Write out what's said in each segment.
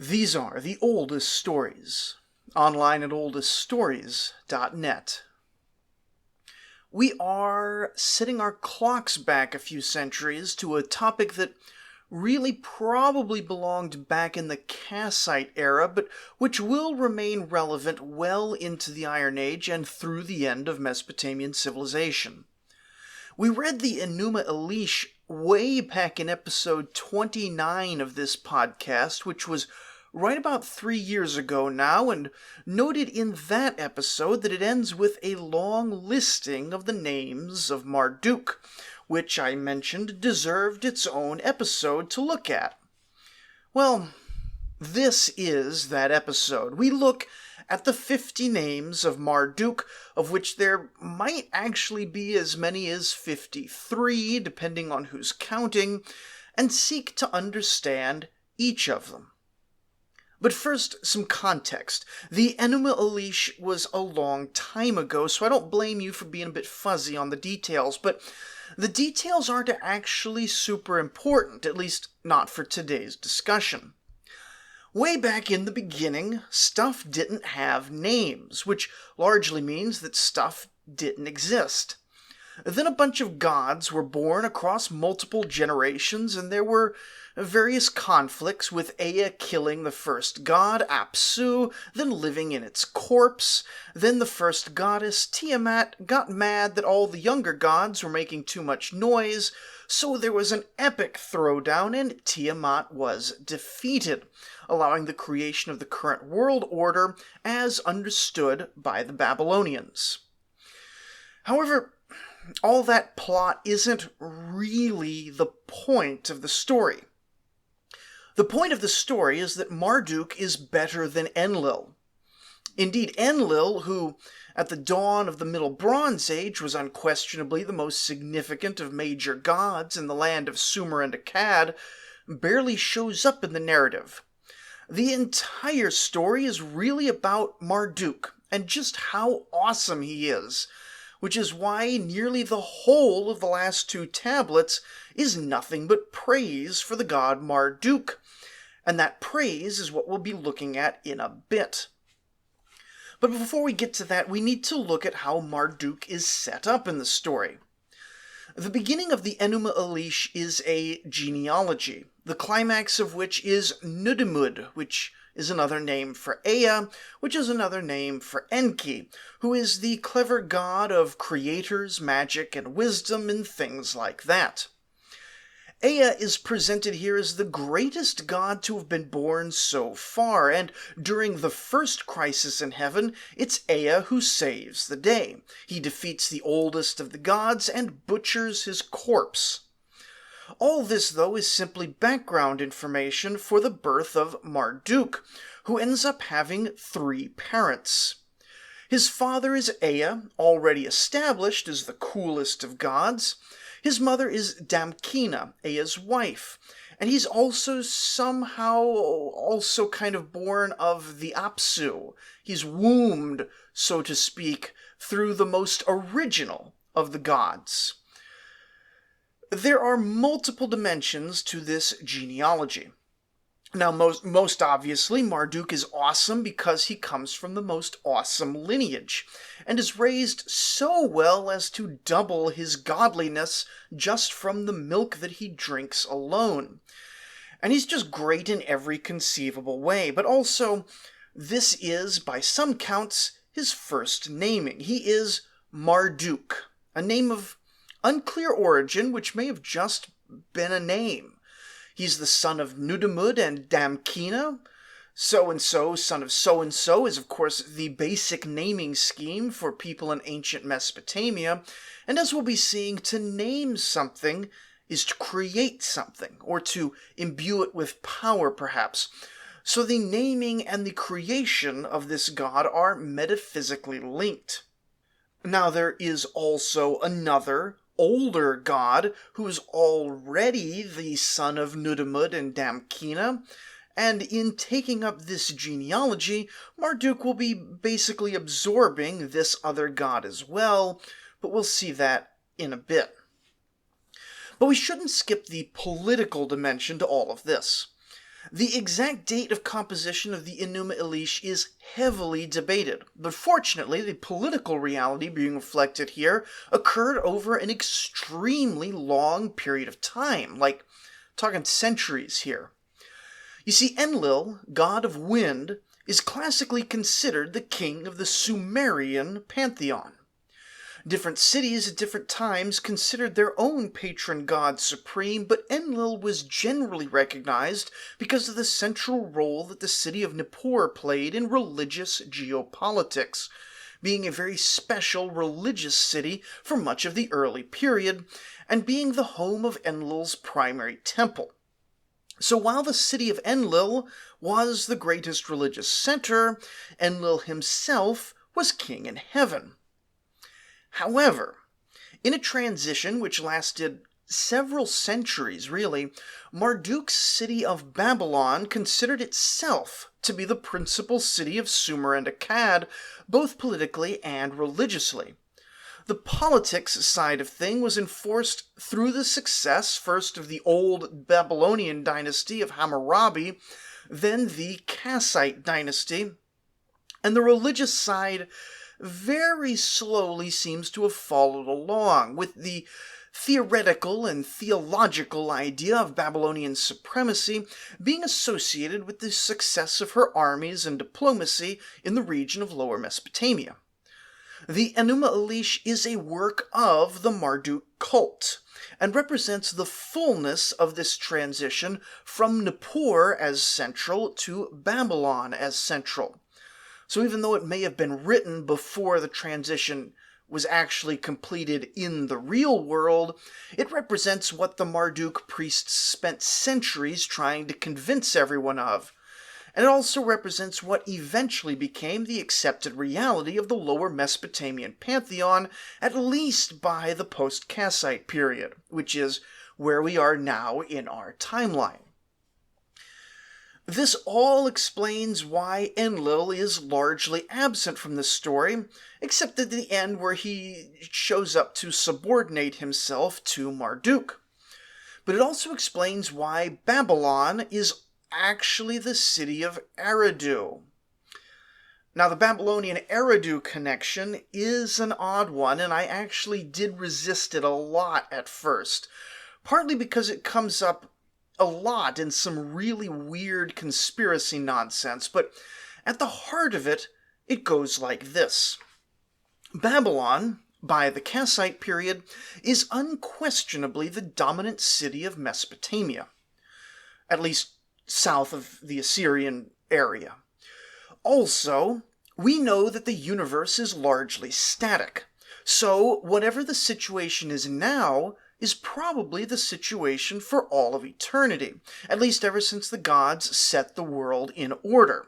These are the oldest stories, online at oldeststories.net. We are setting our clocks back a few centuries to a topic that really probably belonged back in the Kassite era, but which will remain relevant well into the Iron Age and through the end of Mesopotamian civilization. We read the Enuma Elish way back in episode 29 of this podcast, which was right about 3 years ago now, and noted in that episode that it ends with a long listing of the names of Marduk, which I mentioned deserved its own episode to look at. Well, this is that episode. We look at the 50 names of Marduk, of which there might actually be as many as 53, depending on who's counting, and seek to understand each of them. But first, some context. The Enuma Elish was a long time ago, so I don't blame you for being a bit fuzzy on the details, but the details aren't actually super important, at least not for today's discussion. Way back in the beginning, stuff didn't have names, which largely means that stuff didn't exist. Then a bunch of gods were born across multiple generations, and there were various conflicts, with Ea killing the first god, Apsu, then living in its corpse. Then the first goddess, Tiamat, got mad that all the younger gods were making too much noise, so there was an epic throwdown and Tiamat was defeated, allowing the creation of the current world order as understood by the Babylonians. However, all that plot isn't really the point of the story. The point of the story is that Marduk is better than Enlil. Indeed, Enlil, who at the dawn of the Middle Bronze Age was unquestionably the most significant of major gods in the land of Sumer and Akkad, barely shows up in the narrative. The entire story is really about Marduk and just how awesome he is, which is why nearly the whole of the last two tablets is nothing but praise for the god Marduk, and that praise is what we'll be looking at in a bit. But before we get to that, we need to look at how Marduk is set up in the story. The beginning of the Enuma Elish is a genealogy, the climax of which is Nudimmud, which is another name for Ea, which is another name for Enki, who is the clever god of creators, magic, and wisdom, and things like that. Ea is presented here as the greatest god to have been born so far, and during the first crisis in heaven, it's Ea who saves the day. He defeats the oldest of the gods and butchers his corpse. All this, though, is simply background information for the birth of Marduk, who ends up having 3 parents. His father is Ea, already established as the coolest of gods. His mother is Damkina, Ea's wife, and he's also somehow kind of born of the Apsu. He's wombed, so to speak, through the most original of the gods. There are multiple dimensions to this genealogy. Now, most obviously, Marduk is awesome because he comes from the most awesome lineage, and is raised so well as to double his godliness just from the milk that he drinks alone. And he's just great in every conceivable way, but also, this is, by some counts, his first naming. He is Marduk, a name of unclear origin, which may have just been a name. He's the son of Nudimmud and Damkina. So-and-so, son of so-and-so, is of course the basic naming scheme for people in ancient Mesopotamia, and as we'll be seeing, to name something is to create something, or to imbue it with power, perhaps. So the naming and the creation of this god are metaphysically linked. Now there is also another, older god who is already the son of Nudimmud and Damkina, and in taking up this genealogy, Marduk will be basically absorbing this other god as well, but we'll see that in a bit. But we shouldn't skip the political dimension to all of this. The exact date of composition of the Enuma Elish is heavily debated, but fortunately the political reality being reflected here occurred over an extremely long period of time, like talking centuries here. You see, Enlil, god of wind, is classically considered the king of the Sumerian pantheon. Different cities at different times considered their own patron god supreme, but Enlil was generally recognized because of the central role that the city of Nippur played in religious geopolitics, being a very special religious city for much of the early period, and being the home of Enlil's primary temple. So while the city of Enlil was the greatest religious center, Enlil himself was king in heaven. However, in a transition which lasted several centuries, really, Marduk's city of Babylon considered itself to be the principal city of Sumer and Akkad, both politically and religiously. The politics side of thing was enforced through the success first of the old Babylonian dynasty of Hammurabi, then the Kassite dynasty, and the religious side very slowly seems to have followed along, with the theoretical and theological idea of Babylonian supremacy being associated with the success of her armies and diplomacy in the region of Lower Mesopotamia. The Enuma Elish is a work of the Marduk cult, and represents the fullness of this transition from Nippur as central to Babylon as central. So even though it may have been written before the transition was actually completed in the real world, it represents what the Marduk priests spent centuries trying to convince everyone of. And it also represents what eventually became the accepted reality of the Lower Mesopotamian pantheon, at least by the post-Kassite period, which is where we are now in our timeline. This all explains why Enlil is largely absent from the story, except at the end where he shows up to subordinate himself to Marduk. But it also explains why Babylon is actually the city of Eridu. Now, the Babylonian Eridu connection is an odd one, and I actually did resist it a lot at first, partly because it comes up a lot in some really weird conspiracy nonsense, but at the heart of it, it goes like this. Babylon, by the Kassite period, is unquestionably the dominant city of Mesopotamia, at least south of the Assyrian area. Also, we know that the universe is largely static, so whatever the situation is now is probably the situation for all of eternity, at least ever since the gods set the world in order.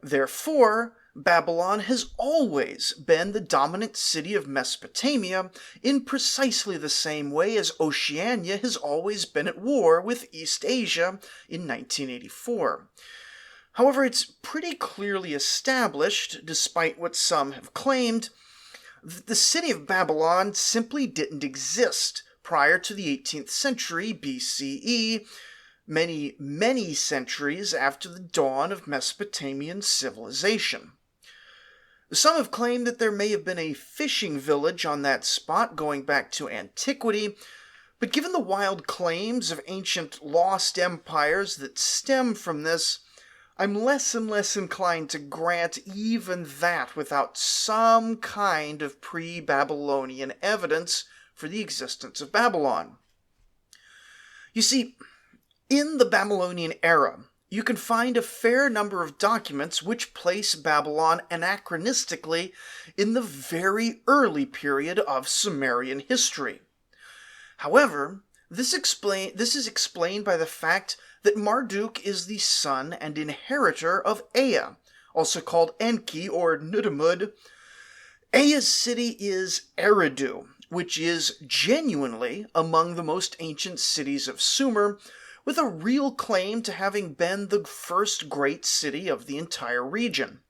Therefore, Babylon has always been the dominant city of Mesopotamia in precisely the same way as Oceania has always been at war with East Asia in 1984. However, it's pretty clearly established, despite what some have claimed, that the city of Babylon simply didn't exist prior to the 18th century BCE, many centuries after the dawn of Mesopotamian civilization. Some have claimed that there may have been a fishing village on that spot going back to antiquity, but given the wild claims of ancient lost empires that stem from this, I'm less and less inclined to grant even that without some kind of pre-Babylonian evidence for the existence of Babylon. You see, in the Babylonian era, you can find a fair number of documents which place Babylon anachronistically in the very early period of Sumerian history. However, this is explained by the fact that Marduk is the son and inheritor of Ea, also called Enki or Nudimmud. Ea's city is Eridu, which is genuinely among the most ancient cities of Sumer, with a real claim to having been the first great city of the entire region.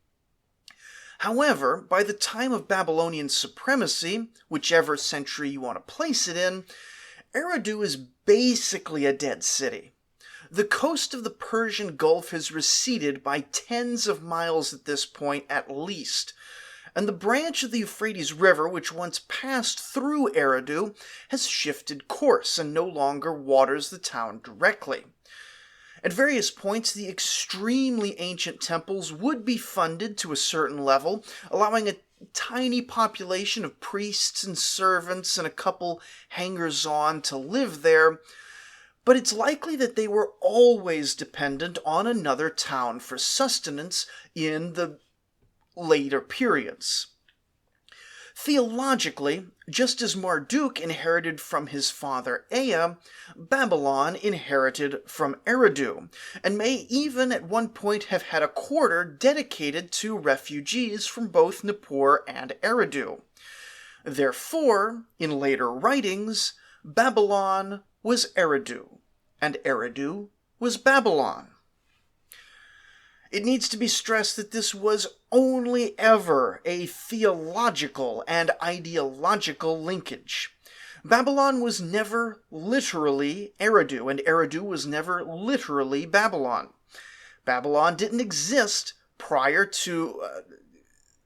However, by the time of Babylonian supremacy, whichever century you want to place it in, Eridu is basically a dead city. The coast of the Persian Gulf has receded by tens of miles at this point at least, and the branch of the Euphrates River which once passed through Eridu has shifted course and no longer waters the town directly. At various points, the extremely ancient temples would be funded to a certain level, allowing a tiny population of priests and servants and a couple hangers-on to live there, but it's likely that they were always dependent on another town for sustenance in the later periods. Theologically, just as Marduk inherited from his father Ea, Babylon inherited from Eridu, and may even at one point have had a quarter dedicated to refugees from both Nippur and Eridu. Therefore, in later writings, Babylon was Eridu, and Eridu was Babylon. It needs to be stressed that this was only ever a theological and ideological linkage. Babylon was never literally Eridu, and Eridu was never literally Babylon. Babylon didn't exist prior to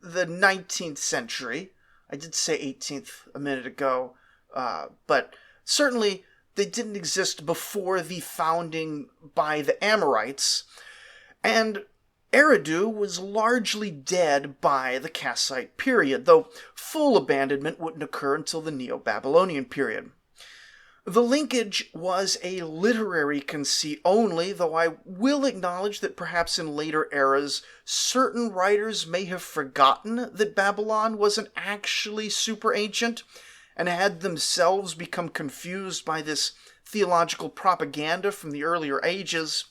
the 19th century. I did say 18th a minute ago, but certainly they didn't exist before the founding by the Amorites, and Eridu was largely dead by the Kassite period, though full abandonment wouldn't occur until the Neo-Babylonian period. The linkage was a literary conceit only, though I will acknowledge that perhaps in later eras certain writers may have forgotten that Babylon wasn't actually super ancient and had themselves become confused by this theological propaganda from the earlier ages.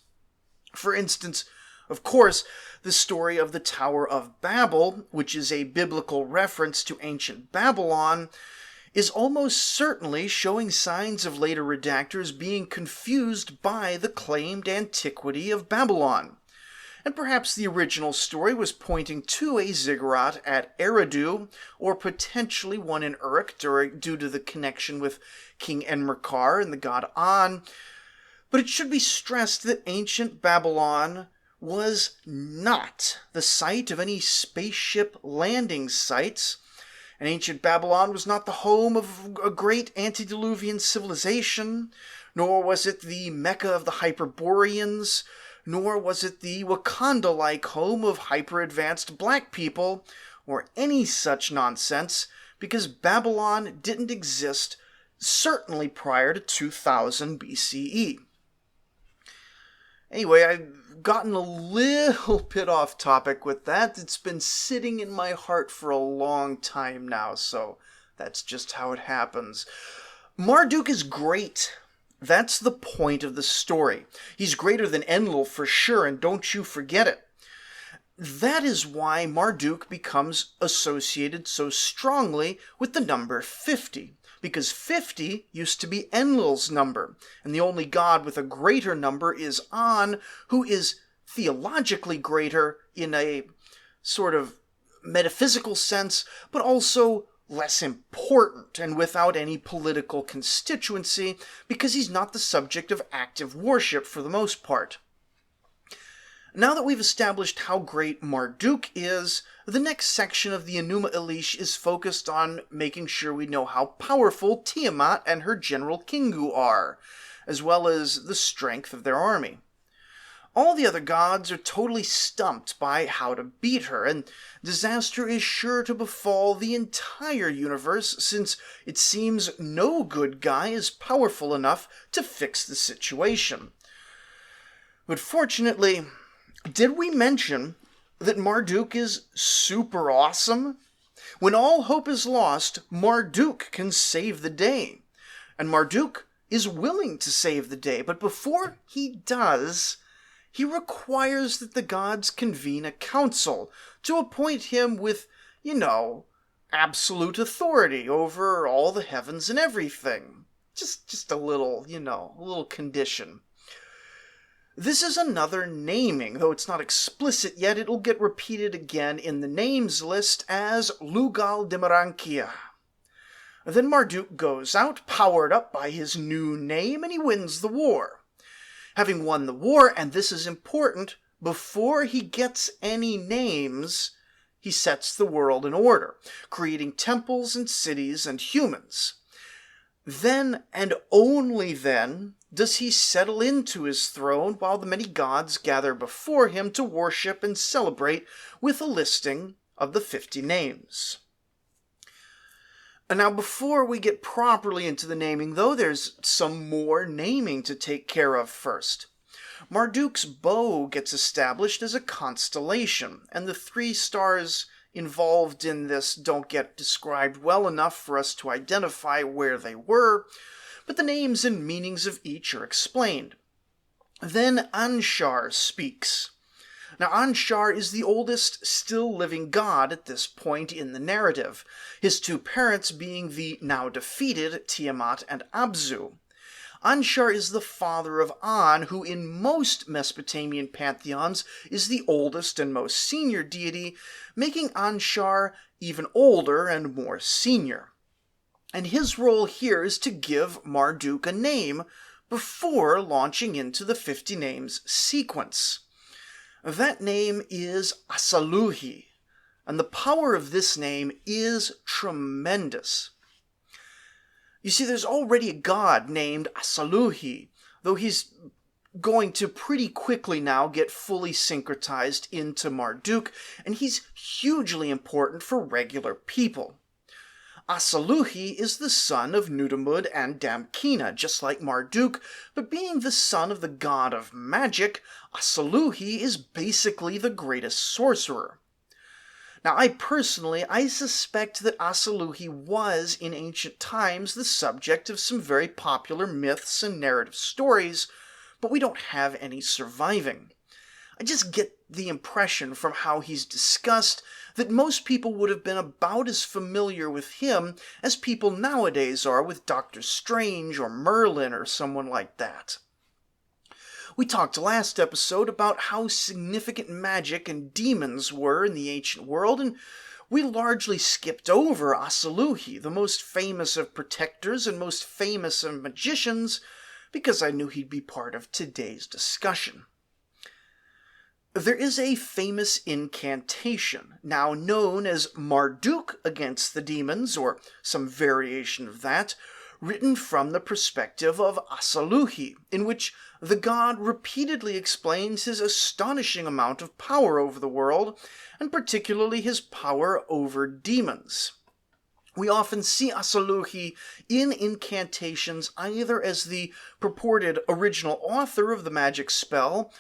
For instance, of course, the story of the Tower of Babel, which is a biblical reference to ancient Babylon, is almost certainly showing signs of later redactors being confused by the claimed antiquity of Babylon. And perhaps the original story was pointing to a ziggurat at Eridu, or potentially one in Uruk due to the connection with King Enmerkar and the god An. But it should be stressed that ancient Babylon was not the site of any spaceship landing sites, and ancient Babylon was not the home of a great antediluvian civilization, nor was it the Mecca of the Hyperboreans, nor was it the Wakanda-like home of hyper-advanced black people, or any such nonsense, because Babylon didn't exist certainly prior to 2000 BCE. Anyway, I've gotten a little bit off topic with that. It's been sitting in my heart for a long time now, so that's just how it happens. Marduk is great. That's the point of the story. He's greater than Enlil for sure, and don't you forget it. That is why Marduk becomes associated so strongly with the number 50. Because 50 used to be Enlil's number, and the only god with a greater number is An, who is theologically greater in a sort of metaphysical sense, but also less important and without any political constituency, because he's not the subject of active worship for the most part. Now that we've established how great Marduk is, the next section of the Enuma Elish is focused on making sure we know how powerful Tiamat and her general Kingu are, as well as the strength of their army. All the other gods are totally stumped by how to beat her, and disaster is sure to befall the entire universe, since it seems no good guy is powerful enough to fix the situation. But fortunately, did we mention that Marduk is super awesome? When all hope is lost, Marduk can save the day. And Marduk is willing to save the day, but before he does, he requires that the gods convene a council to appoint him with, absolute authority over all the heavens and everything. Just a little, a little condition. This is another naming, though it's not explicit yet. It'll get repeated again in the names list as Lugal Demarankia. Then Marduk goes out, powered up by his new name, and he wins the war. Having won the war, and this is important, before he gets any names, he sets the world in order, creating temples and cities and humans. Then, and only then, does he settle into his throne while the many gods gather before him to worship and celebrate with a listing of the 50 names. And now, before we get properly into the naming, though, there's some more naming to take care of first. Marduk's bow gets established as a constellation, and the 3 stars involved in this don't get described well enough for us to identify where they were, but the names and meanings of each are explained. Then Anshar speaks. Now, Anshar is the oldest still living god at this point in the narrative, his 2 parents being the now defeated Tiamat and Abzu. Anshar is the father of An, who in most Mesopotamian pantheons is the oldest and most senior deity, making Anshar even older and more senior. And his role here is to give Marduk a name before launching into the 50 names sequence. That name is Asalluhi, and the power of this name is tremendous. You see, there's already a god named Asalluhi, though he's going to pretty quickly now get fully syncretized into Marduk, and he's hugely important for regular people. Asalluhi is the son of Nudimmud and Damkina, just like Marduk, but being the son of the god of magic, Asalluhi is basically the greatest sorcerer. Now, I suspect that Asalluhi was, in ancient times, the subject of some very popular myths and narrative stories, but we don't have any surviving. I just get the impression from how he's discussed that most people would have been about as familiar with him as people nowadays are with Doctor Strange or Merlin or someone like that. We talked last episode about how significant magic and demons were in the ancient world, and we largely skipped over Asalluhi, the most famous of protectors and most famous of magicians, because I knew he'd be part of today's discussion. There is a famous incantation, now known as Marduk against the demons, or some variation of that, written from the perspective of Asalluhi, in which the god repeatedly explains his astonishing amount of power over the world, and particularly his power over demons. We often see Asalluhi in incantations either as the purported original author of the magic spell,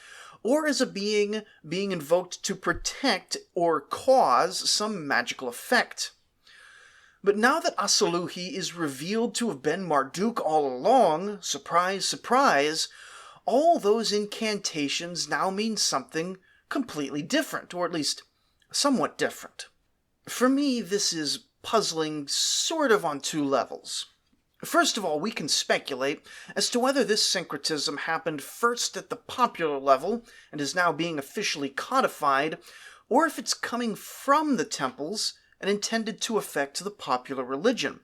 or as a being invoked to protect or cause some magical effect. But now that Asalluhi is revealed to have been Marduk all along, surprise, surprise, all those incantations now mean something completely different, or at least somewhat different. For me, this is puzzling sort of on 2 levels. First of all, we can speculate as to whether this syncretism happened first at the popular level and is now being officially codified, or if it's coming from the temples and intended to affect the popular religion.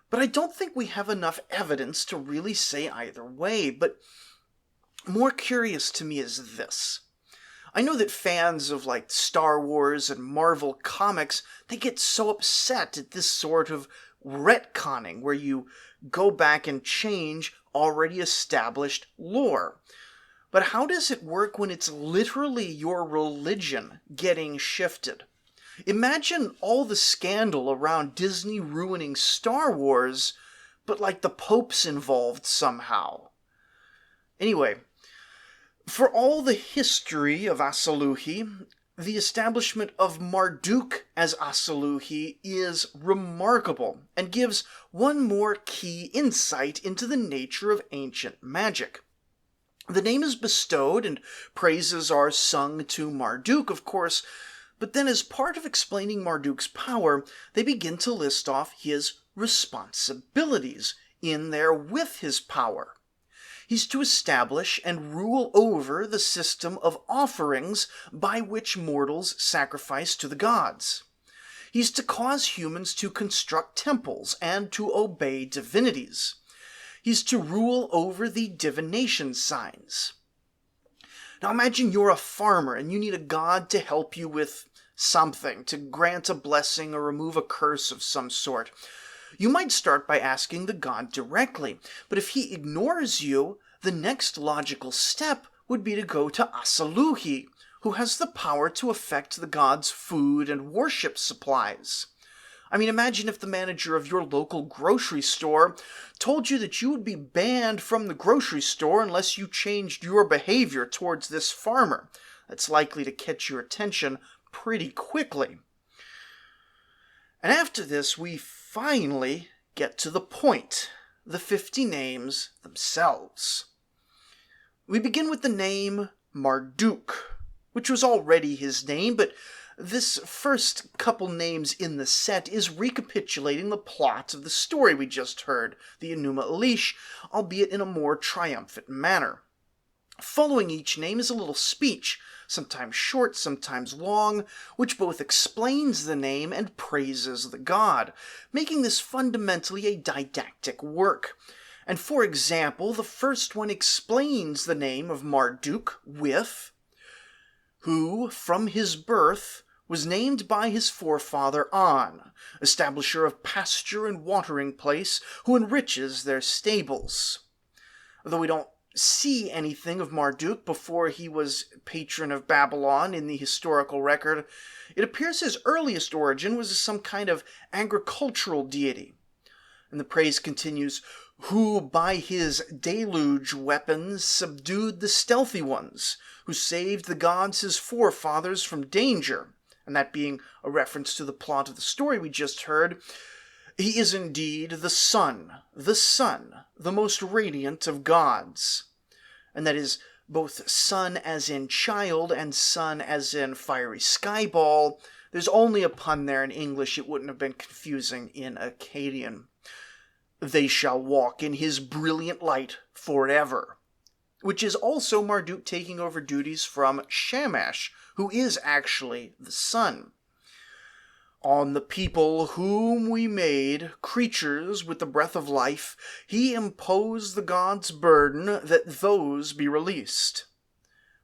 But I don't think we have enough evidence to really say either way. But more curious to me is this. I know that fans of like Star Wars and Marvel comics, they get so upset at this sort of retconning where you go back and change already established lore. But how does it work when it's literally your religion getting shifted? Imagine all the scandal around Disney ruining Star Wars, but like the Pope's involved somehow. Anyway, for all the history of Asalluhi, the establishment of Marduk as Asalluhi is remarkable and gives one more key insight into the nature of ancient magic. The name is bestowed and praises are sung to Marduk, of course, but then as part of explaining Marduk's power, they begin to list off his responsibilities in there with his power. He's to establish and rule over the system of offerings by which mortals sacrifice to the gods. He's to cause humans to construct temples and to obey divinities. He's to rule over the divination signs. Now imagine you're a farmer and you need a god to help you with something, to grant a blessing or remove a curse of some sort. You might start by asking the god directly, but if he ignores you, the next logical step would be to go to Asalluhi, who has the power to affect the god's food and worship supplies. I mean, imagine if the manager of your local grocery store told you that you would be banned from the grocery store unless you changed your behavior towards this farmer. That's likely to catch your attention pretty quickly. And after this, we finally get to the point, the 50 names themselves. We begin with the name Marduk, which was already his name, but this first couple names in the set is recapitulating the plot of the story we just heard, the Enuma Elish, albeit in a more triumphant manner. Following each name is a little speech, sometimes short, sometimes long, which both explains the name and praises the god, making this fundamentally a didactic work. And for example, the first one explains the name of Marduk with, who, from his birth, was named by his forefather An, establisher of pasture and watering place, who enriches their stables. Though we don't see anything of Marduk before he was patron of Babylon in the historical record, it appears his earliest origin was as some kind of agricultural deity. And the praise continues, who by his deluge weapons subdued the stealthy ones, who saved the gods his forefathers from danger, and that being a reference to the plot of the story we just heard. He is indeed the sun, the most radiant of gods. And that is both sun as in child and sun as in fiery skyball. There's only a pun there in English, it wouldn't have been confusing in Akkadian. They shall walk in his brilliant light forever, which is also Marduk taking over duties from Shamash, who is actually the sun. On the people whom we made, creatures with the breath of life, he imposed the god's burden that those be released.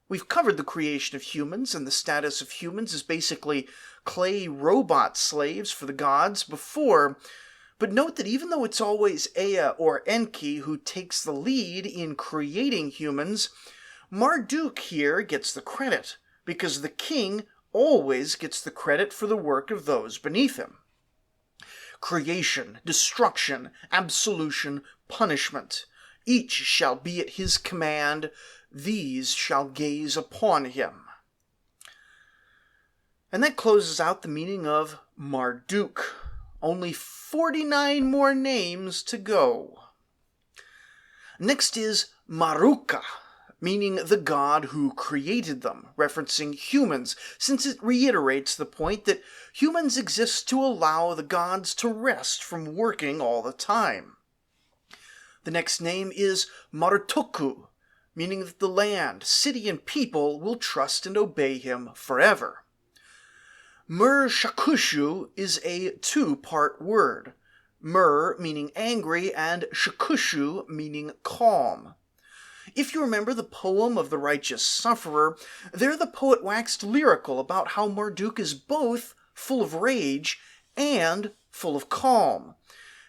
We've covered the creation of humans and the status of humans as basically clay robot slaves for the gods before, but note that even though it's always Ea or Enki who takes the lead in creating humans, Marduk here gets the credit, because the king always gets the credit for the work of those beneath him. Creation, destruction, absolution, punishment, each shall be at his command, these shall gaze upon him. And that closes out the meaning of Marduk. Only 49 more names to go. Next is Maruka, meaning the god who created them, referencing humans, since it reiterates the point that humans exist to allow the gods to rest from working all the time. The next name is Martuku, meaning that the land, city, and people will trust and obey him forever. Shakushu is a two-part word, Mur meaning angry and Shakushu meaning calm. If you remember the poem of the Righteous Sufferer, there the poet waxed lyrical about how Marduk is both full of rage and full of calm.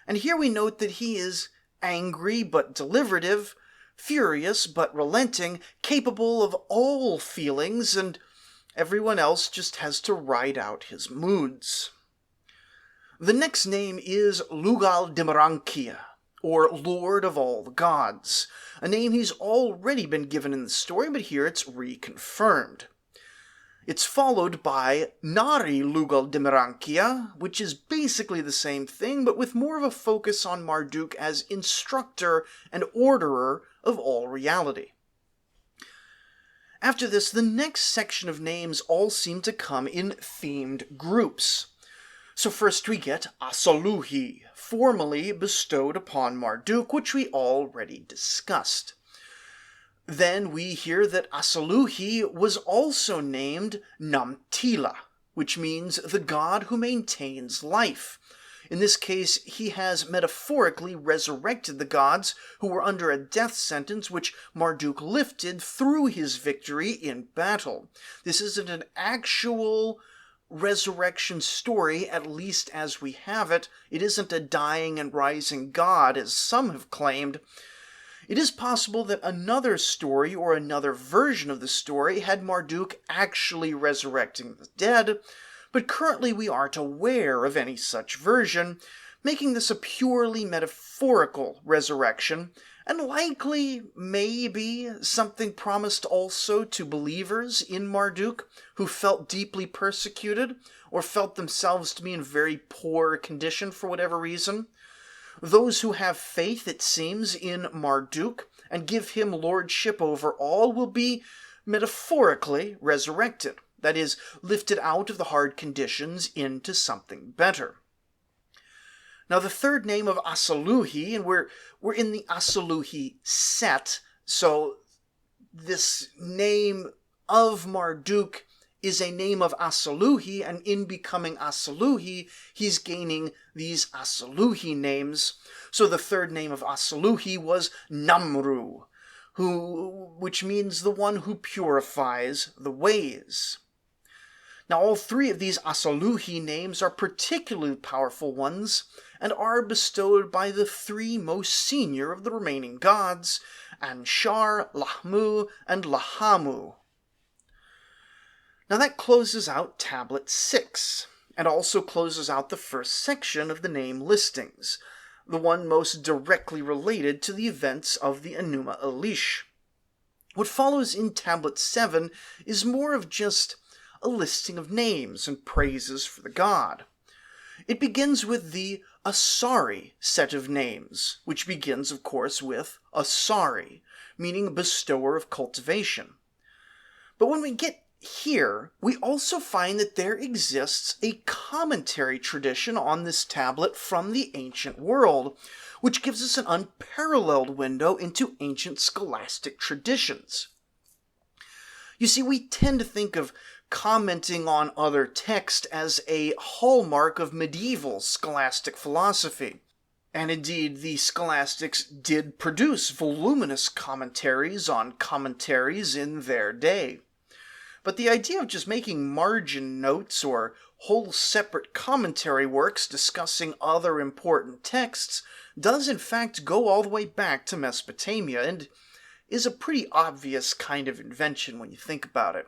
And here we note that he is angry but deliberative, furious but relenting, capable of all feelings, and everyone else just has to ride out his moods. The next name is Lugal Dimrankia, or Lord of all the Gods, a name he's already been given in the story, but here it's reconfirmed. It's followed by Nari Lugal Dimrankia, which is basically the same thing, but with more of a focus on Marduk as instructor and orderer of all reality. After this, the next section of names all seem to come in themed groups. So first we get Asalluhi, formally bestowed upon Marduk, which we already discussed. Then we hear that Asalluhi was also named Namtila, which means the god who maintains life. In this case, he has metaphorically resurrected the gods who were under a death sentence which Marduk lifted through his victory in battle. This isn't an actual resurrection story, at least as we have it. It isn't a dying and rising god, as some have claimed. It is possible that another story or another version of the story had Marduk actually resurrecting the dead, but currently we aren't aware of any such version, making this a purely metaphorical resurrection, and likely, maybe, something promised also to believers in Marduk who felt deeply persecuted or felt themselves to be in very poor condition for whatever reason. Those who have faith, it seems, in Marduk and give him lordship over all will be metaphorically resurrected, that is, lifted out of the hard conditions into something better. Now, the third name of Asalluhi, and we're in the Asalluhi set, so this name of Marduk is a name of Asalluhi, and in becoming Asalluhi, he's gaining these Asalluhi names. So the third name of Asalluhi was Namru, which means the one who purifies the ways. Now, all three of these Asalluhi names are particularly powerful ones, and are bestowed by the three most senior of the remaining gods, Anshar, Lahmu, and Lahamu. Now that closes out Tablet 6, and also closes out the first section of the name listings, the one most directly related to the events of the Enuma Elish. What follows in Tablet 7 is more of just a listing of names and praises for the god. It begins with the Asari set of names, which begins, of course, with Asari, meaning bestower of cultivation. But when we get here, we also find that there exists a commentary tradition on this tablet from the ancient world, which gives us an unparalleled window into ancient scholastic traditions. You see, we tend to think of commenting on other text as a hallmark of medieval scholastic philosophy. And indeed, the scholastics did produce voluminous commentaries on commentaries in their day. But the idea of just making margin notes or whole separate commentary works discussing other important texts does in fact go all the way back to Mesopotamia, and is a pretty obvious kind of invention when you think about it.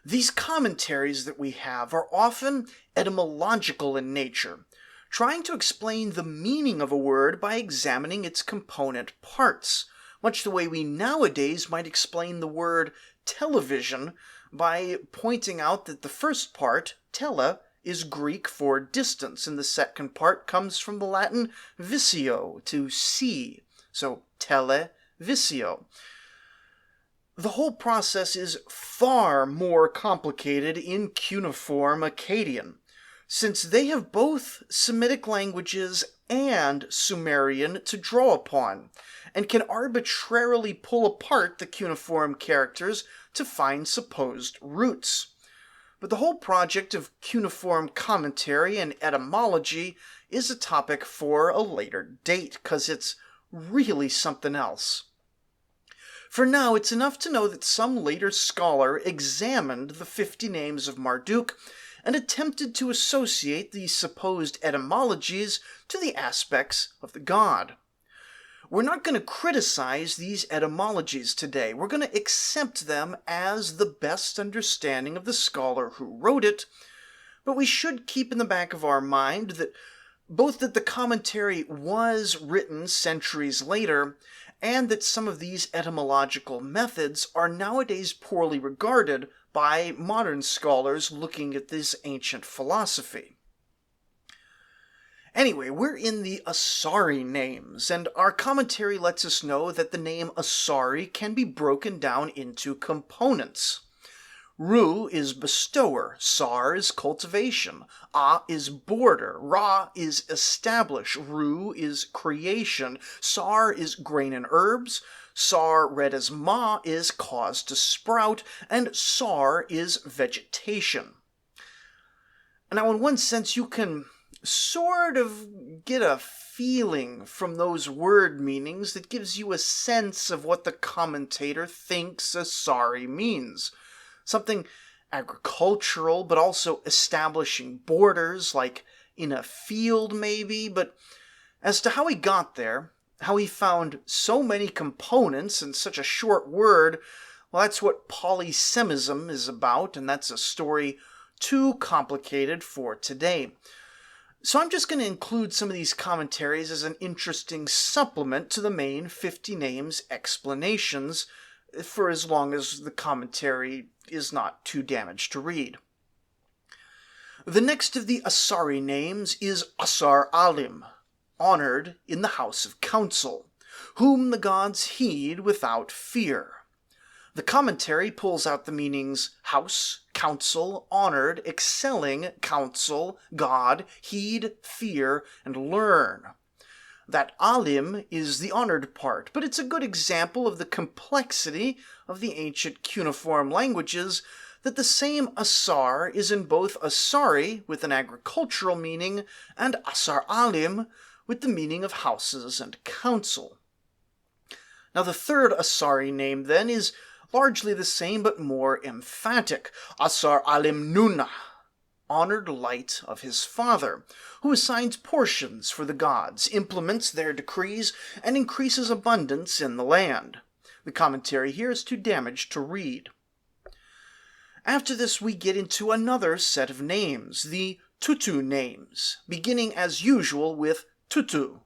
These commentaries that we have are often etymological in nature, trying to explain the meaning of a word by examining its component parts, much the way we nowadays might explain the word television by pointing out that the first part, tele, is Greek for distance, and the second part comes from the Latin visio, to see, so televisio. The whole process is far more complicated in cuneiform Akkadian, since they have both Semitic languages and Sumerian to draw upon, and can arbitrarily pull apart the cuneiform characters to find supposed roots. But the whole project of cuneiform commentary and etymology is a topic for a later date, because it's really something else. For now, it's enough to know that some later scholar examined the 50 names of Marduk and attempted to associate the supposed etymologies to the aspects of the god. We're not going to criticize these etymologies today. We're going to accept them as the best understanding of the scholar who wrote it, but we should keep in the back of our mind that both that the commentary was written centuries later, and that some of these etymological methods are nowadays poorly regarded by modern scholars looking at this ancient philosophy. Anyway, we're in the Asari names, and our commentary lets us know that the name Asari can be broken down into components. Ru is bestower, Sar is cultivation, A is border, Ra is establish, Ru is creation, Sar is grain and herbs, Sar, read as Ma, is cause to sprout, and Sar is vegetation. Now, in one sense, you can sort of get a feeling from those word meanings that gives you a sense of what the commentator thinks Asari means. Something agricultural, but also establishing borders, like in a field maybe. But as to how he got there, how he found so many components in such a short word, well, that's what polysemism is about, and that's a story too complicated for today. So I'm just going to include some of these commentaries as an interesting supplement to the main 50 names explanations, for as long as the commentary is not too damaged to read. The next of the Asari names is Asar Alim, honored in the house of counsel, whom the gods heed without fear. The commentary pulls out the meanings house, counsel, honored, excelling, counsel, god, heed, fear, and learn. That alim is the honored part, but it's a good example of the complexity of the ancient cuneiform languages, that the same asar is in both asari, with an agricultural meaning, and asar alim, with the meaning of houses and counsel. Now the third Asari name, then, is largely the same but more emphatic, Asar Alim Nuna, honored light of his father, who assigns portions for the gods, implements their decrees, and increases abundance in the land. The commentary here is too damaged to read. After this we get into another set of names, the Tutu names, beginning as usual with Tutu.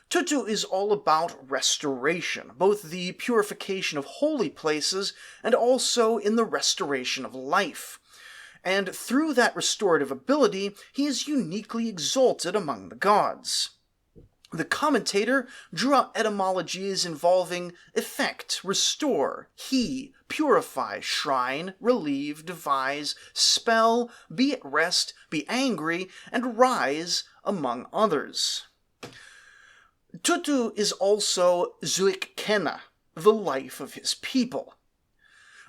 Tutu is all about restoration, both the purification of holy places and also in the restoration of life. And through that restorative ability, he is uniquely exalted among the gods. The commentator drew out etymologies involving effect, restore, he, purify, shrine, relieve, devise, spell, be at rest, be angry, and rise, among others. Tutu is also Zuikkena, the life of his people.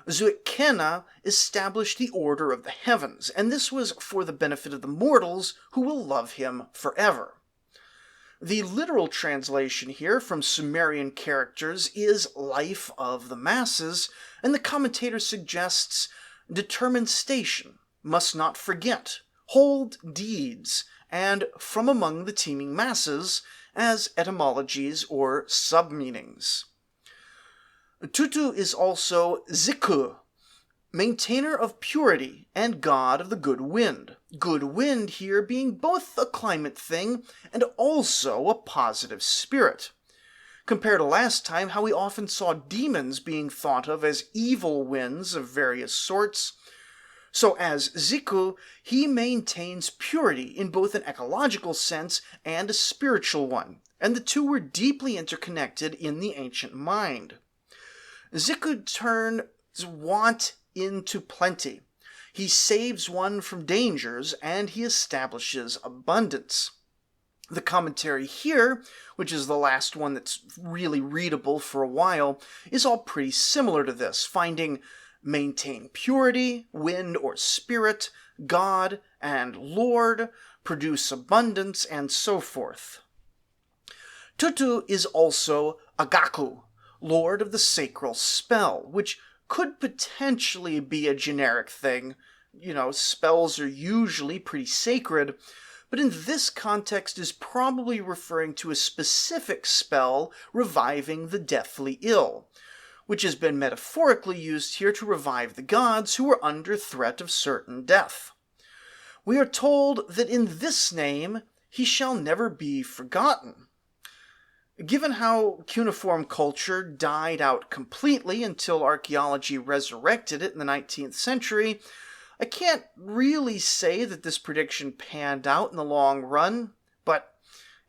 Zuikkena established the order of the heavens, and this was for the benefit of the mortals who will love him forever. The literal translation here from Sumerian characters is life of the masses, and the commentator suggests determined station, must not forget, hold deeds, and from among the teeming masses, as etymologies or sub-meanings. Tutu is also Ziku, maintainer of purity and god of the good wind. Good wind here being both a climate thing and also a positive spirit. Compared to last time, how we often saw demons being thought of as evil winds of various sorts, so as Ziku, he maintains purity in both an ecological sense and a spiritual one, and the two were deeply interconnected in the ancient mind. Ziku turns want into plenty. He saves one from dangers, and he establishes abundance. The commentary here, which is the last one that's really readable for a while, is all pretty similar to this, finding maintain purity, wind or spirit, God and Lord, produce abundance, and so forth. Tutu is also Agaku, Lord of the sacral spell, which could potentially be a generic thing. Spells are usually pretty sacred, but in this context is probably referring to a specific spell reviving the deathly ill, which has been metaphorically used here to revive the gods who are under threat of certain death. We are told that in this name he shall never be forgotten. Given how cuneiform culture died out completely until archaeology resurrected it in the 19th century, I can't really say that this prediction panned out in the long run, but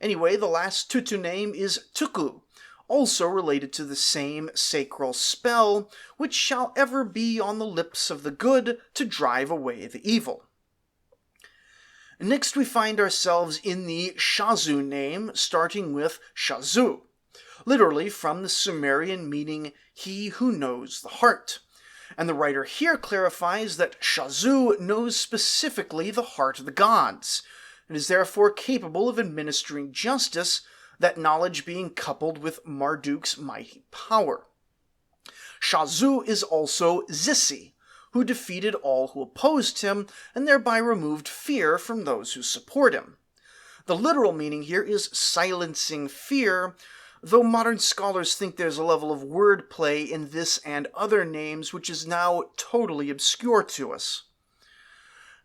anyway, the last Tutu name is Tuku, also related to the same sacral spell, which shall ever be on the lips of the good to drive away the evil. Next we find ourselves in the Shazu name, starting with Shazu, literally from the Sumerian meaning he who knows the heart. And the writer here clarifies that Shazu knows specifically the heart of the gods, and is therefore capable of administering justice, that knowledge being coupled with Marduk's mighty power. Shazu is also Zisi, who defeated all who opposed him, and thereby removed fear from those who support him. The literal meaning here is silencing fear, though modern scholars think there's a level of wordplay in this and other names which is now totally obscure to us.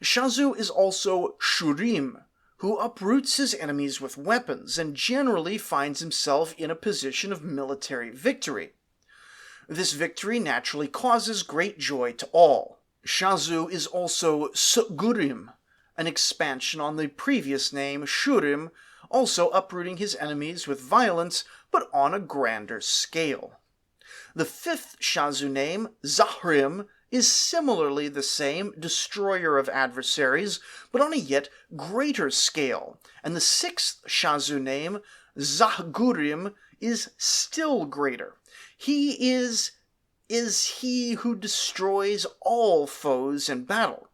Shazu is also Shurim, who uproots his enemies with weapons and generally finds himself in a position of military victory. This victory naturally causes great joy to all. Shazu is also Sugurim, an expansion on the previous name Shurim, also uprooting his enemies with violence, but on a grander scale. The fifth Shazu name, Zahrim, is similarly the same, destroyer of adversaries, but on a yet greater scale, and the sixth Shazu name, Zahgurim, is still greater. He is he who destroys all foes in battle.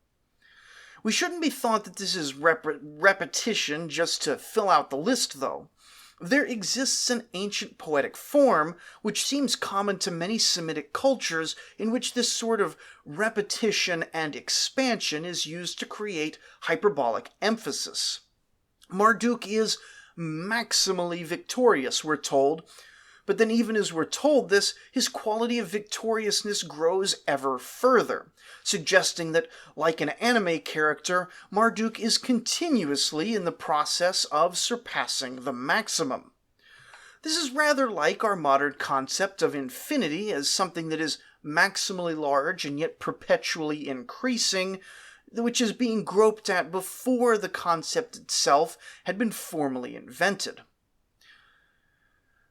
We shouldn't be thought that this is repetition just to fill out the list, though. There exists an ancient poetic form which seems common to many Semitic cultures in which this sort of repetition and expansion is used to create hyperbolic emphasis. Marduk is maximally victorious, we're told, but then even as we're told this, his quality of victoriousness grows ever further, suggesting that, like an anime character, Marduk is continuously in the process of surpassing the maximum. This is rather like our modern concept of infinity as something that is maximally large and yet perpetually increasing, which is being groped at before the concept itself had been formally invented.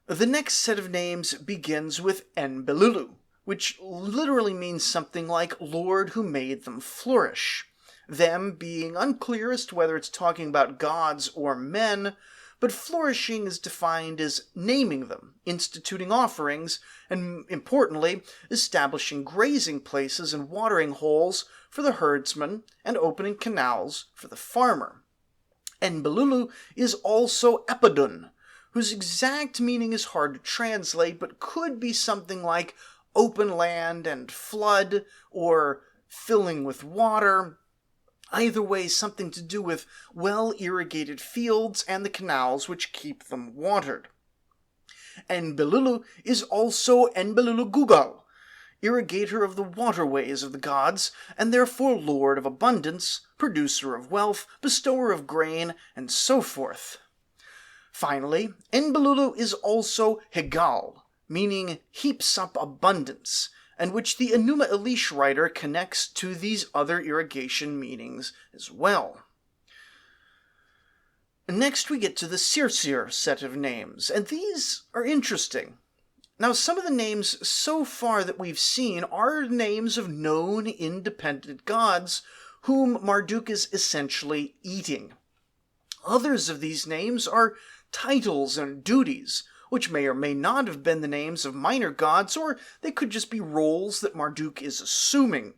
The next set of names begins with Enbelulu, which literally means something like Lord who made them flourish, them being unclear as to whether it's talking about gods or men, but flourishing is defined as naming them, instituting offerings, and importantly, establishing grazing places and watering holes for the herdsman and opening canals for the farmer. Enbelulu is also Epidun, whose exact meaning is hard to translate, but could be something like open land and flood, or filling with water. Either way, something to do with well-irrigated fields and the canals which keep them watered. Enbelulu is also Enbelulu Gugal, irrigator of the waterways of the gods, and therefore lord of abundance, producer of wealth, bestower of grain, and so forth. Finally, Enbelulu is also Hegal, meaning heaps up abundance, and which the Enuma Elish writer connects to these other irrigation meanings as well. Next we get to the Sirsir set of names, and these are interesting. Now, some of the names so far that we've seen are names of known independent gods whom Marduk is essentially eating. Others of these names are titles and duties, which may or may not have been the names of minor gods, or they could just be roles that Marduk is assuming.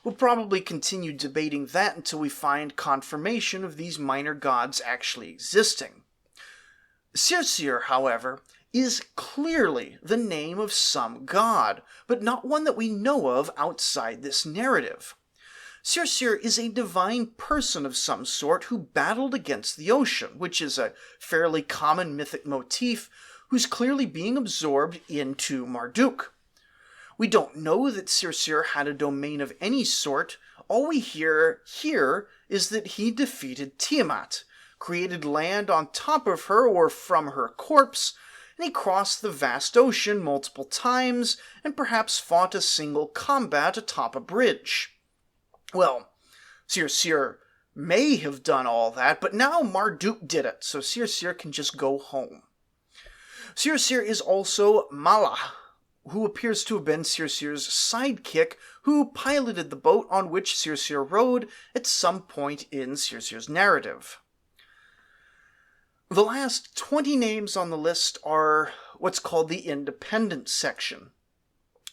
We'll probably continue debating that until we find confirmation of these minor gods actually existing. Sirsir, however, is clearly the name of some god, but not one that we know of outside this narrative. Sirsir is a divine person of some sort who battled against the ocean, which is a fairly common mythic motif who's clearly being absorbed into Marduk. We don't know that Sirsir had a domain of any sort. All we hear here is that he defeated Tiamat, created land on top of her or from her corpse, and he crossed the vast ocean multiple times and perhaps fought a single combat atop a bridge. Well, Sirsir may have done all that, but now Marduk did it, so Sirsir can just go home. Sirsir is also Malah, who appears to have been Sirsir's sidekick, who piloted the boat on which Sirsir rode at some point in Sirsir's narrative. The last 20 names on the list are what's called the independent section.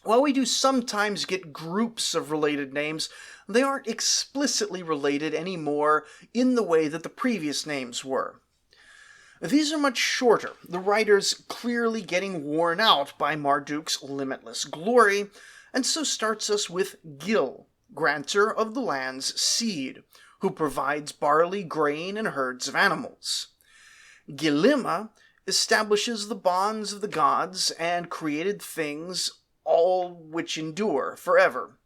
While we do sometimes get groups of related names, they aren't explicitly related anymore in the way that the previous names were. These are much shorter, the writers clearly getting worn out by Marduk's limitless glory, and so starts us with Gil, granter of the land's seed, who provides barley, grain, and herds of animals. Gilima establishes the bonds of the gods and created things, all which endure forever.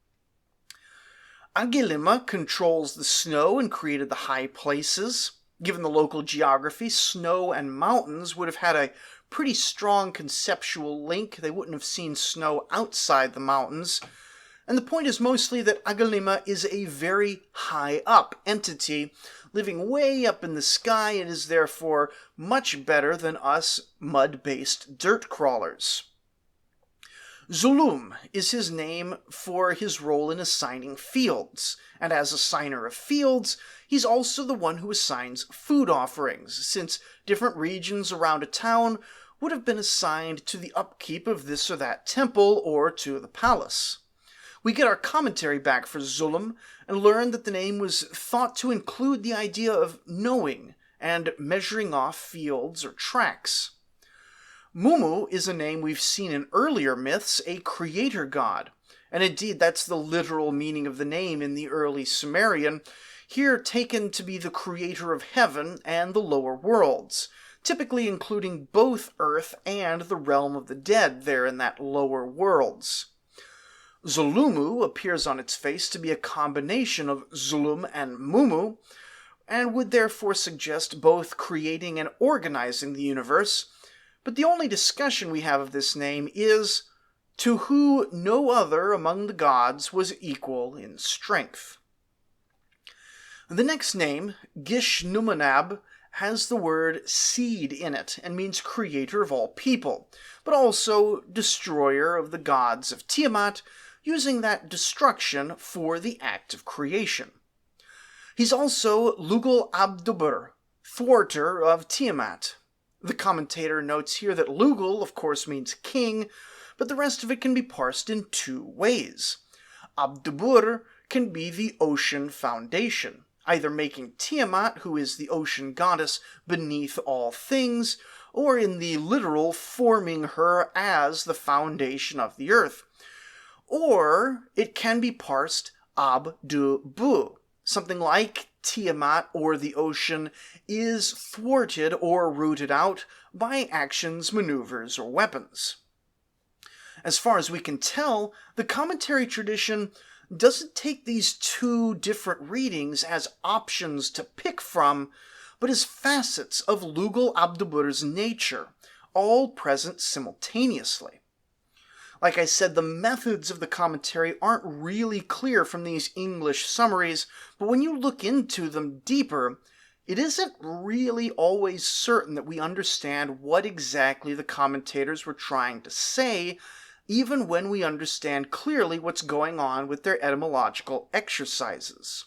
Agilima controls the snow and created the high places. Given the local geography, snow and mountains would have had a pretty strong conceptual link. They wouldn't have seen snow outside the mountains. And the point is mostly that Agilima is a very high up entity, living way up in the sky, and is therefore much better than us mud-based dirt crawlers. Zulum is his name for his role in assigning fields, and as assigner of fields, he's also the one who assigns food offerings, since different regions around a town would have been assigned to the upkeep of this or that temple or to the palace. We get our commentary back for Zulum and learn that the name was thought to include the idea of knowing and measuring off fields or tracks. Mumu is a name we've seen in earlier myths, a creator god, and indeed that's the literal meaning of the name in the early Sumerian, here taken to be the creator of heaven and the lower worlds, typically including both earth and the realm of the dead there in that lower worlds. Zulumu appears on its face to be a combination of Zulum and Mumu, and would therefore suggest both creating and organizing the universe, but the only discussion we have of this name is, to who no other among the gods was equal in strength. The next name, Gishnumanab, has the word seed in it, and means creator of all people, but also destroyer of the gods of Tiamat, using that destruction for the act of creation. He's also Lugal Abdubur, thwarter of Tiamat. The commentator notes here that Lugal, of course, means king, but the rest of it can be parsed in two ways. Abdubur can be the ocean foundation, either making Tiamat, who is the ocean goddess, beneath all things, or in the literal forming her as the foundation of the earth. Or it can be parsed Abdubu, something like Tiamat or the ocean is thwarted or rooted out by actions, maneuvers, or weapons. As far as we can tell, the commentary tradition doesn't take these two different readings as options to pick from, but as facets of Lugal Abdubur's nature, all present simultaneously. Like I said, the methods of the commentary aren't really clear from these English summaries, but when you look into them deeper, it isn't really always certain that we understand what exactly the commentators were trying to say, even when we understand clearly what's going on with their etymological exercises.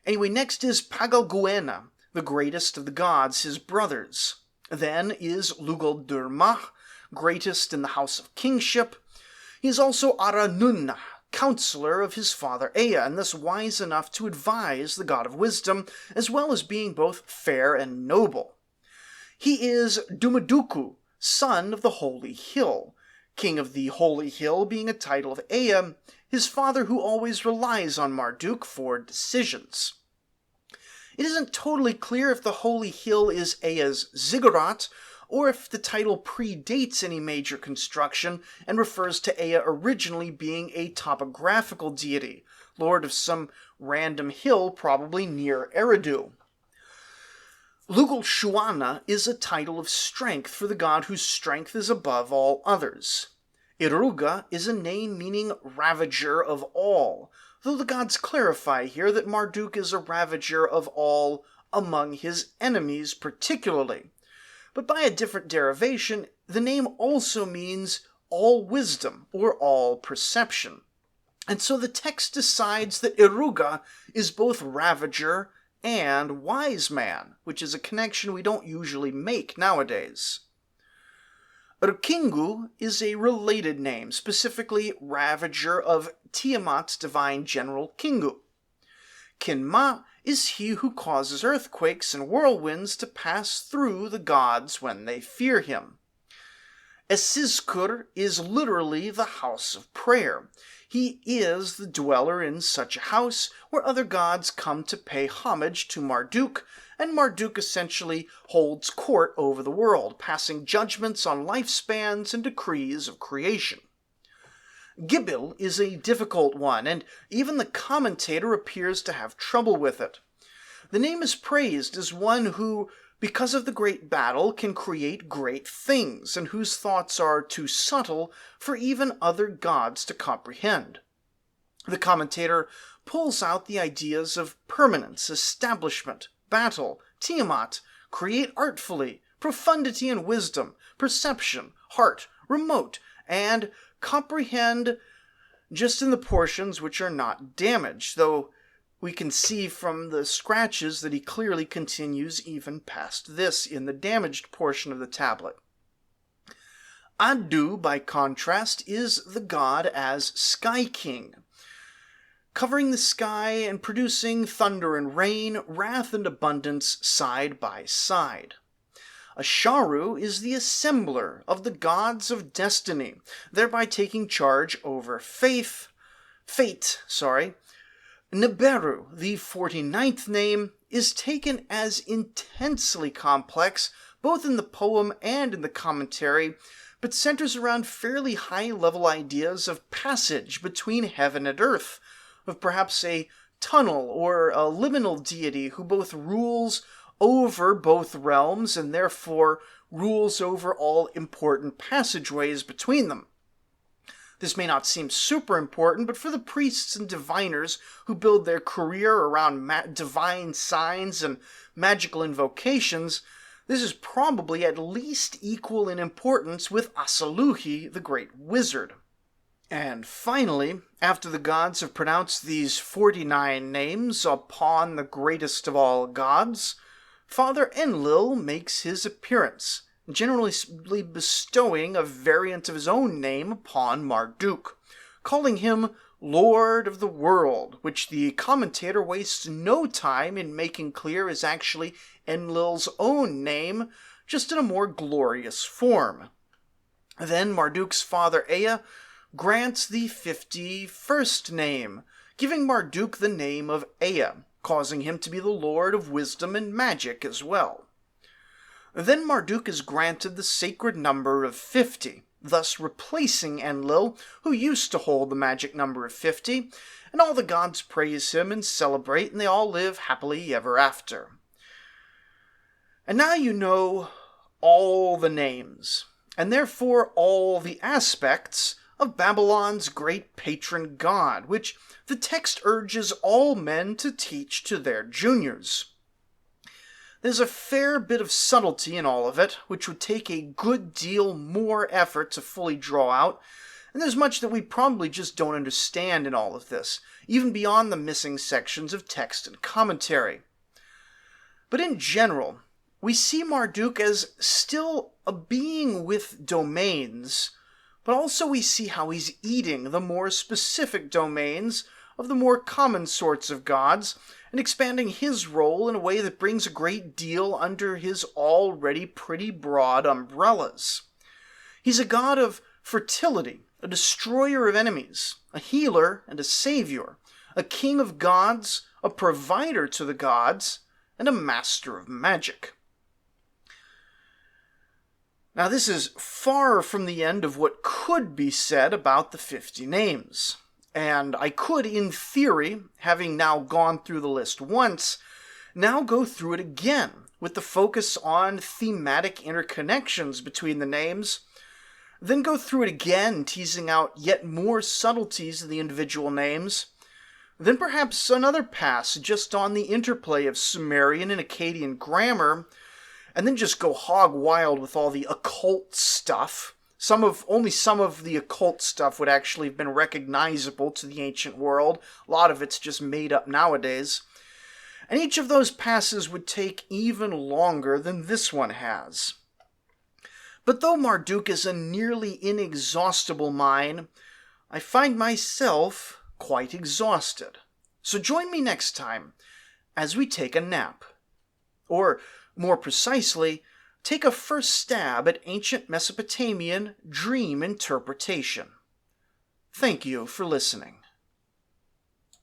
Anyway, next is Pagalguena, the greatest of the gods, his brothers. Then is Lugal Durmah, greatest in the house of kingship. He is also Aranunna, counselor of his father Ea, and thus wise enough to advise the god of wisdom, as well as being both fair and noble. He is Dumaduku, son of the Holy Hill, king of the Holy Hill being a title of Ea, his father who always relies on Marduk for decisions. It isn't totally clear if the Holy Hill is Ea's ziggurat, or if the title predates any major construction and refers to Ea originally being a topographical deity, lord of some random hill probably near Eridu. Lugal Shuana is a title of strength for the god whose strength is above all others. Iruga is a name meaning ravager of all, though the gods clarify here that Marduk is a ravager of all among his enemies particularly. But by a different derivation, the name also means all wisdom or all perception. And so the text decides that Iruga is both ravager and wise man, which is a connection we don't usually make nowadays. Kingu is a related name, specifically ravager of Tiamat's divine general Kingu. Kinma is he who causes earthquakes and whirlwinds to pass through the gods when they fear him. Esizkur is literally the house of prayer. He is the dweller in such a house where other gods come to pay homage to Marduk, and Marduk essentially holds court over the world, passing judgments on lifespans and decrees of creation. Gibil is a difficult one, and even the commentator appears to have trouble with it. The name is praised as one who, because of the great battle, can create great things, and whose thoughts are too subtle for even other gods to comprehend. The commentator pulls out the ideas of permanence, establishment, battle, Tiamat, create artfully, profundity and wisdom, perception, heart, remote, and comprehend just in the portions which are not damaged, though we can see from the scratches that he clearly continues even past this in the damaged portion of the tablet. Adu, by contrast, is the god as Sky King, covering the sky and producing thunder and rain, wrath and abundance side by side. Asharu is the assembler of the gods of destiny, thereby taking charge over fate. Nibiru, the 49th name, is taken as intensely complex, both in the poem and in the commentary, but centers around fairly high-level ideas of passage between heaven and earth, of perhaps a tunnel or a liminal deity who both rules over both realms and therefore rules over all important passageways between them. This may not seem super important, but for the priests and diviners who build their career around divine signs and magical invocations, this is probably at least equal in importance with Asalluhi, the great wizard. And finally, after the gods have pronounced these 49 names upon the greatest of all gods, Father Enlil makes his appearance, generally bestowing a variant of his own name upon Marduk, calling him Lord of the World, which the commentator wastes no time in making clear is actually Enlil's own name, just in a more glorious form. Then Marduk's father Ea grants the 51st name, giving Marduk the name of Ea, causing him to be the Lord of Wisdom and Magic as well. Then Marduk is granted the sacred number of 50, thus replacing Enlil, who used to hold the magic number of 50, and all the gods praise him and celebrate, and they all live happily ever after. And now you know all the names, and therefore all the aspects of Babylon's great patron god, which the text urges all men to teach to their juniors. There's a fair bit of subtlety in all of it, which would take a good deal more effort to fully draw out, and there's much that we probably just don't understand in all of this, even beyond the missing sections of text and commentary. But in general, we see Marduk as still a being with domains, but also we see how he's eating the more specific domains of the more common sorts of gods, and expanding his role in a way that brings a great deal under his already pretty broad umbrellas. He's a god of fertility, a destroyer of enemies, a healer and a savior, a king of gods, a provider to the gods, and a master of magic. Now this is far from the end of what could be said about the 50 names. And I could, in theory, having now gone through the list once, now go through it again, with the focus on thematic interconnections between the names, then go through it again, teasing out yet more subtleties of the individual names, then perhaps another pass just on the interplay of Sumerian and Akkadian grammar, and then just go hog wild with all the occult stuff. Only some of the occult stuff would actually have been recognizable to the ancient world. A lot of it's just made up nowadays. And each of those passes would take even longer than this one has. But though Marduk is a nearly inexhaustible mine, I find myself quite exhausted. So join me next time as we take a nap. Or, more precisely, take a first stab at ancient Mesopotamian dream interpretation. Thank you for listening.